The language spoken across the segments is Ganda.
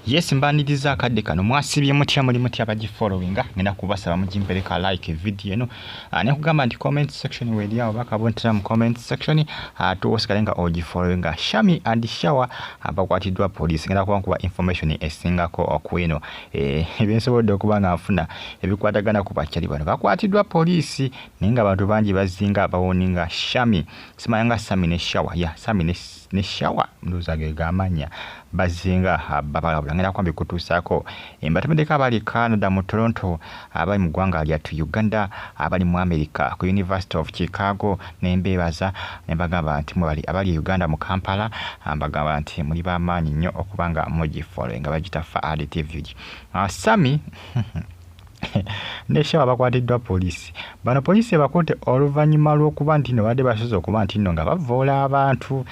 Yes, mbaniriza akadde kano mwasibye mutya muli mutya bagifollowinga ngenda kubasaba mugimpereka like video no ne kugamba nti comment section weli awo bakabontera mu comment section tuwosikalenga ogifollowinga Sammie and Shawa bakwatiddwa police ngenda kuba information esingako okwino ebyensobodde okuba nga afuna ebikwatagana ku bakyali bano bakwatiddwa police ninga abantu bangi bazinga bawoninga Sammie simayanga Sammie ne Shawa Sammie ne Shawa nduzage gamanya bazinga babala ngenda kwambi kutusako embatamedeka abali Canada mu Toronto abali mu gwanga lya Uganda abali mu America ku University of Chicago nembebaza nembagamba nti mwali abali Uganda mu Kampala mbagamba nti muri bamanyi nnyo okubanga moji following abagita fa TV Sammie ne Shawa bakwatiddwa police bano police bakote oluvanyuma lw'okuba nti no badde basoza okuba nti no nga bavoola abantu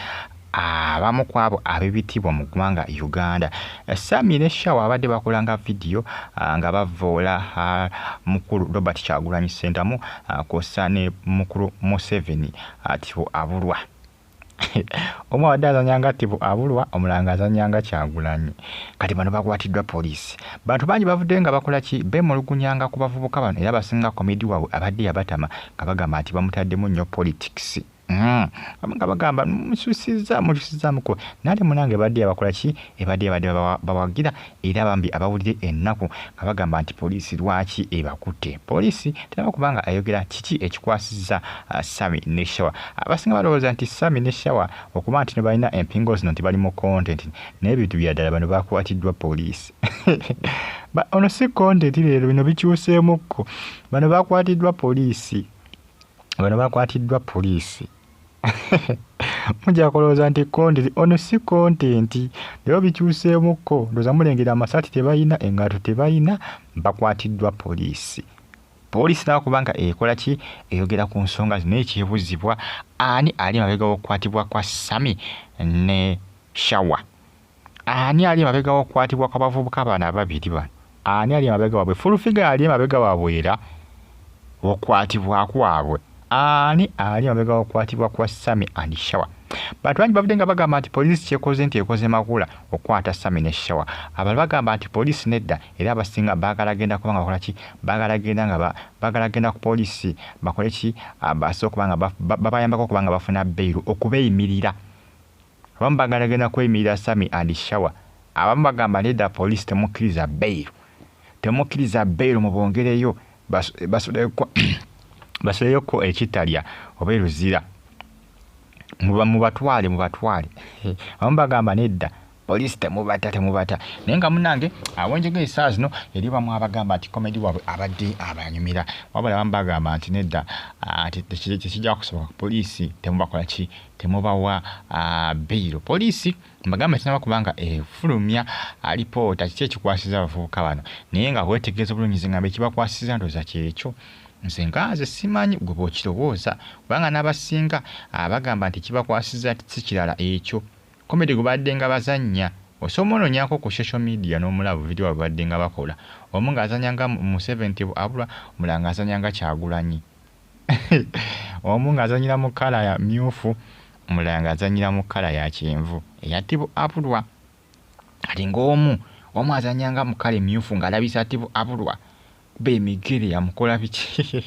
abamu kwabo abebitibwa mu ggwanga Uganda. Sammie ne Shawa abadde bakolanga video nga bavoola mukulu Robert Kyagulanyi Ssentamu kosa ne mukulu Museveni atibo abulwa omwe wadde azanyanga atibo abulwa omulanga azanyanga Kyagulanyi kati bano bakwatiddwa police bantu bangi bavudde nga bakola ki bemulugunyanga ku bavubuka bano era basinga komedi waabwe abadde yabatama nga bagamba nti bamutaddemu nnyo politics nga bagamba mususiza muko nale munange badde abakola ki ebadde bawagira era bambi abawulire ennaku nga bagamba nti police lwaki ebakutte police tena kubanga ayogera kiki ekikwasiza Sammie ne Shawa abasinga balowooza nti Sammie ne Shawa okuba nti ne balina empingo zino nti bali mu content n'ebintu byaddala bano bakwatiddwa police ono si content leero bino bikyuseemukko bano bakwatiddwa police mujja kulowooza nti content ono si content lero bikyuseemukko ndoza mulengera amasati tebayina engato tebayina bakwatiddwa police nakubanga ekola ki eyogera ku nsonga zino ekyebuzibwa ani ali mabega w'okukwatibwa kwa Sammie ne Shawa ani ali mabega w'okukwatibwa kwa bavubuka bano ababiri bano ani ali mabega waabwe full figure ali mabega waabwe era w'okukwatibwa kwabwe ani ali mabega w'okukwatibwa kwa Sammie and Shawa bantu bangi bavudde nga bagamba nti police kyekoze nti ekoze makula okwata Sammie ne Shawa abalala bagamba nti police nedda era abasinga baagala genda kubanga bakola ki baagala genda ku police bakole ki basobola kubanga babayambako kubanga bafuna bairu okubeeyimirira abamu baagala genda kweyimirira Sammie and Shawa abamu bagamba nedda police temukkiriza bairu mubongereyo basoleyoko ekitalya oba eruzira mubatwale abamu bagamba nedda police temubata naye nga munange abonjega esaawa zino eri bamu abagamba nti komedi waabwe abadde abanyumira wabula abamu bagamba nti nedda tekijja kusoboka police temubakola ki temubawa bairu police mbagamba tinaba kubanga efulumya alipoota kiki ekikwasiza abavubuka bano naye nga wetegeeza bulungi zingamba ekibakwasiza ndoza kyekyo nze nze simanyi gwe bw'okirowooza kubanga n'abasinga bagamba nti kibakwasiza si kirala ekyo komedi gwe badde nga bazannya osobola onoonyako ku social media n'omulaba video bwe badde nga bakola omu ng'azanyanga Museveni abulwa omulala ng'azanyanga Kyagulanyi omu ng'azanyira mu kala ya myufu omulala ng'azanyira mu kala ya kyenvu eya tibu abulwa kati ng'omu azanyanga mu kala emyufu ng'alabisa tibu abulwa bemigere yamukola biki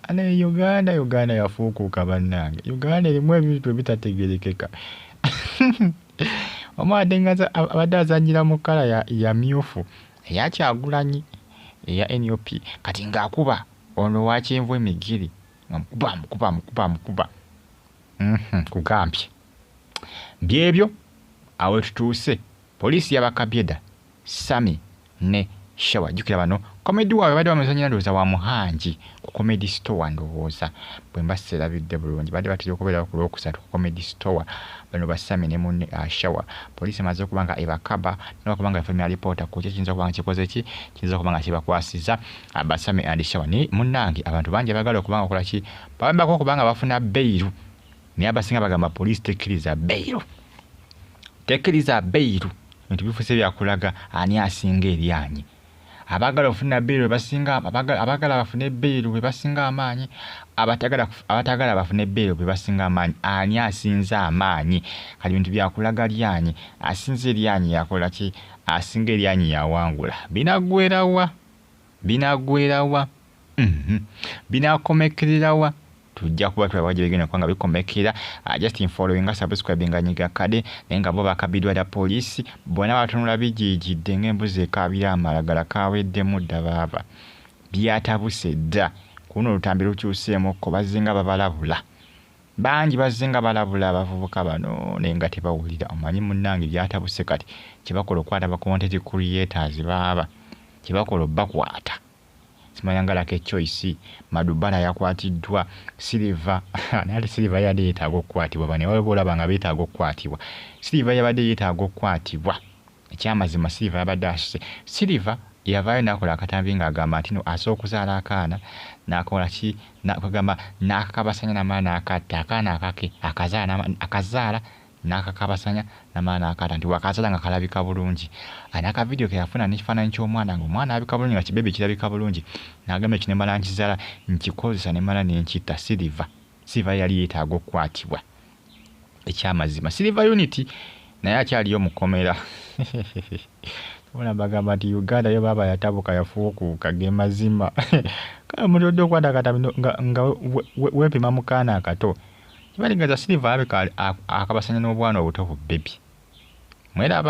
ane Uganda yafuukuuka bannange Uganda erimu ebintu ebitategerekeka omwadde abadde azanyira mu kala ya myufu eya Kyagulanyi eya NUP kati ng'akuba ono wa kyenvu emigere mukuba kugambye byebyo awo tutuuse poliisi y'Abakabye Sammie ne Shawa jukira bano komedi waabwe badde bamuzanyira ndowooza wa muhangi ku comedy store ndowooza bwe mbaserabidde bulungi badde batera okubeera ku Lwokusatu ku comedy store bano ba Sammie ne munne Shawa poliisi emaze okuba nga ebakaba n'okuba nga efulumya alipoota ku kiyinza okuba nga kikoze ki kiyinza okuba nga kibakwasiza ba Sammie and Shawa ni munnange abantu bangi abagala okuba nga okola ki babambako okuba nga bafuna bairu naye abasinga bagamba poliisi tekkiriza bairu ebintu bifuse byakulaga ani asinga eryanyi abagala ofuna bbeeru basinga abagala bafune bbeeru bwe basinga amaanyi abatagala bafune bbeeru bwe basinga amaanyi ani asinza amaanyi kali bintu byakulaga lyanyi asinze lyanyi yakola ki asinga eryanyi yawangula binagwerawa binakomekererawa tujja kuba tulaba gye bigenda kubanga bikomekera just in following subscribe nga nyiga kade naye nga bo bakabiddwa da poliisi bonna batunula bijiijidde ng'embuzi ekaabira amalagala kaweddemu dda baaba byatabuse dda kuno olutambi lukyuseemukko bazzenga babalabula bangi bazzenga balabula abavubuka bano naye nga tebawulira omanyi munnange byatabuse kati kyebakola okwata ba content creators baaba kyebakola bakwata simayangalako echoice Madubala yakwatiddwa Silver naye Silver yali yeetaaga okukwatibwa bane waliwo olaba nga beetaaga okukwatibwa Silver yabadde yeetaaga okukwatibwa ekyamazima Silver yabadde asuse Silver yavaayo n'akola akatambi ng'agamba nti no asobola okuzaala akaana n'akola ki n'akagamba n'akakabasanya n'amala n'akatta akaana akake akazaala n'akakabasanya n'amala n'akatta nti wakazaala nga kalabika bulungi n'akavidiyo ke yafuna n'ekifaananyi ky'omwana ng'omwana alabika bulungi nga kibeebe kirabika bulungi n'agamba ekyo ne mala nkizaala nkikozesa ne mala n'enkitta Silver yali yeetaaga okukwatibwa ekyamazima Silver Unity naye akyaliyo mukomera Bona bagamba nti Uganda yo baba yatabuka yafuukuuka ge mazima kale omuntu odde okwata akatambi nga weepima mu kaana akato kibalingaza Silver alabika akabasanya n'obwana obuto bu bbebi mweraba